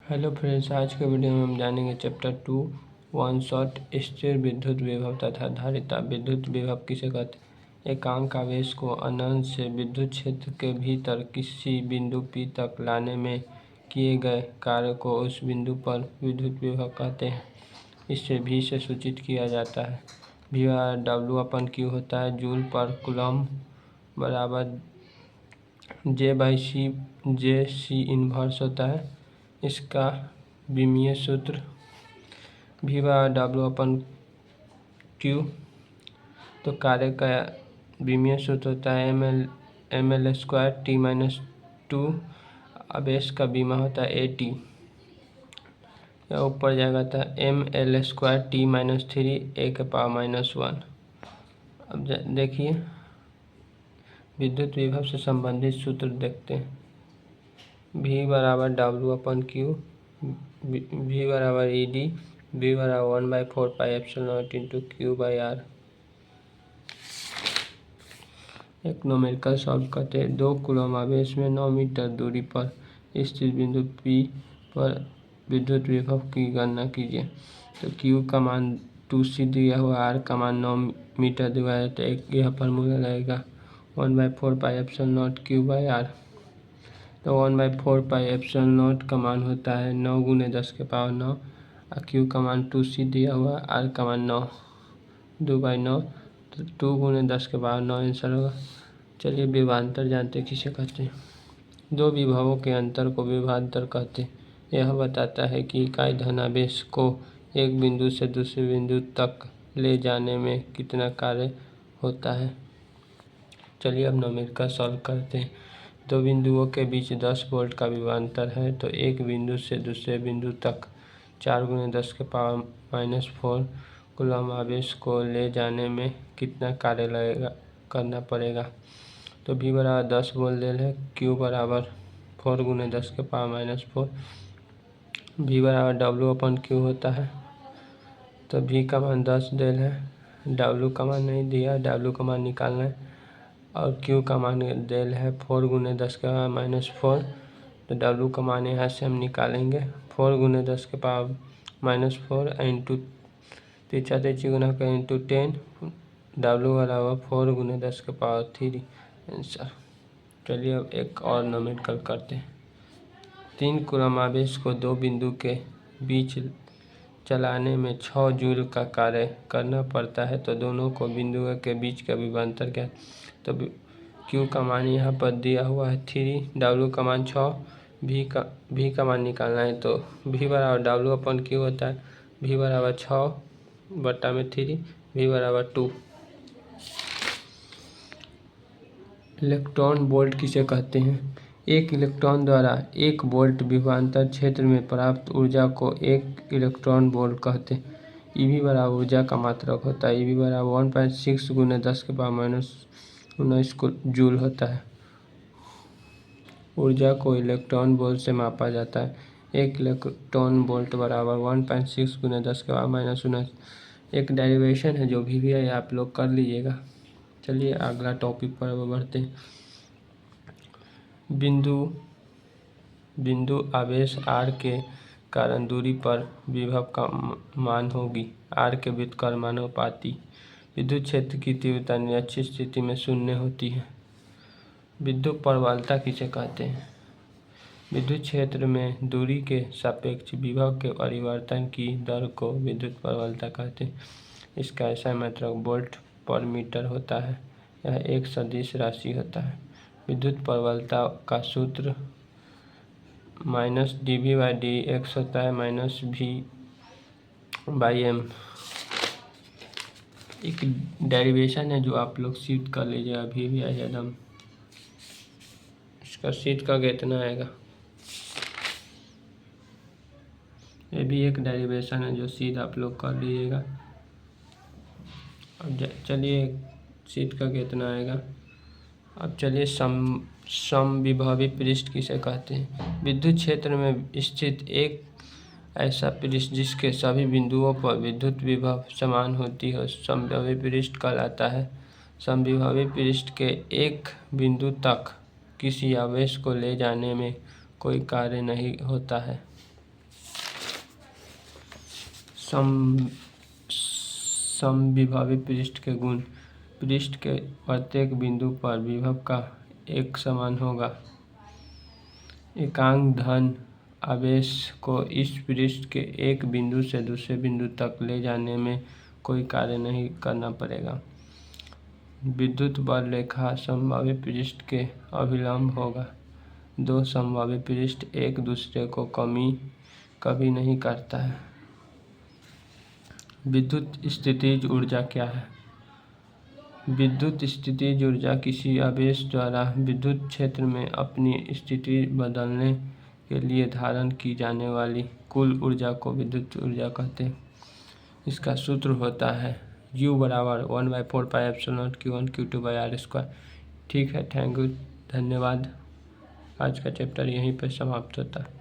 Hello friends, आज के video में हम जानेंगे चैप्टर 2 वन शॉट स्थिर विद्युत विभव तथा धारिता। विद्युत विभव किसे कहते हैं? एकांक आवेश को अनंत से विद्युत क्षेत्र के भीतर किसी बिंदु P तक लाने में किए गए कार्य को उस बिंदु पर विद्युत विभव कहते हैं। इसे V से सूचित किया जाता है। V W/Q होता है जूल पर कूलम्ब बराबर J/C इन्वर्स होता है। इसका विमीय सूत्र V/W/Q। तो कार्य का विमीय सूत्र होता है ml² T-2। आवेश का विमा होता है AT। यह ऊपर जाएगा था ml² T-3 A⁻⁻1। अब देखिए विद्युत विभव से संबंधित सूत्र देखते हैं। V/W/Q, V/ED, V/1/4πε0 Q/R। एक न्यूमेरिकल सॉल्व करते हैं। 2 कूलम्ब आवेश में 9 मीटर दूरी पर स्थित बिंदु P पर विद्युत विभव की गणना कीजिए। तो Q का मान 2C दिया हुआ, R का मान 9 मीटर दिया है। तो यह फार्मूला लगेगा 1/4πε0 Q/R। तो 1/4πε0 का मान होता है 9 × 10⁹ और Q का मान 2C दिया हुआ, R का मान 9, 2/9, तो 2 × 10⁹ आंसर होगा। चलिए विभवांतर जानते किसे कहते हैं। 2 विभवों के अंतर को विभवांतर कहते हैं। यह बताता है कि इकाई धनावेश को एक बिंदु से दूसरे बिंदु तक ले जाने में कितना कार्य होता है। चलिए अब न्यूमेरिकल सॉल्व करते हैं। 2 बिंदुओं के बीच 10 वोल्ट का विभवांतर है। तो एक बिंदु से दूसरे बिंदु तक 4 × 10⁻⁴ कूलम्ब आवेश को ले जाने में कितना कार्य करना पड़ेगा। तो V बराबर 10 वोल्ट देल है, Q बराबर 4 × 10⁻⁴, V बराबर W/Q होता है। तो V का मान 10 देल है, W का मान नहीं दिया, W का मान निकालना है और Q का मान देल है 4 × 10⁻⁴। तो W का मान यहाँ से हम निकालेंगे 4 × 10⁻⁴ इंटू 3 गुना का इंटू 10, W बराबर 4 × 10⁻³ आंसर। चलिए अब एक और न्यूमेरिकल करते हैं। 3 कूलम्ब आवेश को 2 बिंदु के बीच चलाने में 6 जूल का कार्य करना पड़ता है। तो दोनों को बिंदुओं के बीच का विभवांतर क्या है। तो Q का मान यहाँ पर दिया हुआ है 3, W का मान 6, V का मान निकालना है। तो V बराबर W/Q होता है, V बराबर 6/3, V बराबर 2। इलेक्ट्रॉन वोल्ट किसे कहते हैं? एक इलेक्ट्रॉन द्वारा 1 वोल्ट विभवांतर क्षेत्र में प्राप्त ऊर्जा को 1 इलेक्ट्रॉन वोल्ट कहते हैं। EV बराबर ऊर्जा का मात्रक होता है। EV बराबर 1.6 × 10⁻⁹ जूल होता है। ऊर्जा को इलेक्ट्रॉन वोल्ट से मापा जाता है। 1 इलेक्ट्रॉन वोल्ट बराबर 1.6 × 10⁻⁹। एक डेरिवेशन है जो भी है आप लोग कर लीजिएगा। चलिए अगला टॉपिक पर बढ़ते हैं। बिंदु आवेश R के कारण दूरी पर विभव का मान होगी R के व्युत्क्रमानुपाती। विद्युत क्षेत्र की तीव्रता निरक्षीय स्थिति में 0 होती है। विद्युत प्रबलता किसे कहते हैं? विद्युत क्षेत्र में दूरी के सापेक्ष विभव के परिवर्तन की दर को विद्युत प्रबलता कहते हैं। इसका ऐसा मात्रक वोल्ट पर मीटर होता है। यह एक सदिश राशि होता है। विद्युत प्रबलता का सूत्र -dV/dx होता है -V/m। एक डेरिवेशन है जो आप लोग सीट कर लीजिएगा, अभी भी आइए एकदम। इसका सीट का कितना आएगा, ये भी एक डेरिवेशन है जो सीट आप लोग कर लीजिएगा। अब चलिए सीट का कितना आएगा। अब चलिए समविभवी पृष्ठ किसे कहते हैं? विद्युत क्षेत्र में स्थित एक ऐसा पृष्ठ जिसके सभी बिंदुओं पर विद्युत विभव समान होती है समविभवी पृष्ठ कहलाता है। समविभवी पृष्ठ के एक बिंदु तक किसी आवेश को ले जाने में कोई कार्य नहीं होता है। समविभवी पृष्ठ के गुण। पृष्ठ के प्रत्येक बिंदु पर विभव का एक समान होगा। एकांक धन आवेश को इस पृष्ठ के एक बिंदु से दूसरे बिंदु तक ले जाने में कोई कार्य नहीं करना पड़ेगा। विद्युत बल रेखा समबाहु पृष्ठ के अभिलंब होगा। दो समबाहु पृष्ठ एक दूसरे को कभी नहीं करता है। विद्युत स्थितिज ऊर्जा क्या है? विद्युत स्थितिज ऊर्जा किसी आवेश द्वारा विद्युत क्षेत्र में अपनी स्थिति बदलने के लिए धारण की जाने वाली कुल ऊर्जा को विद्युत ऊर्जा कहते हैं। इसका सूत्र होता है U बराबर 1/4πε0 Q1 Q2/r²। ठीक है, थैंक यू, धन्यवाद। आज का चैप्टर यहीं पर समाप्त होता है।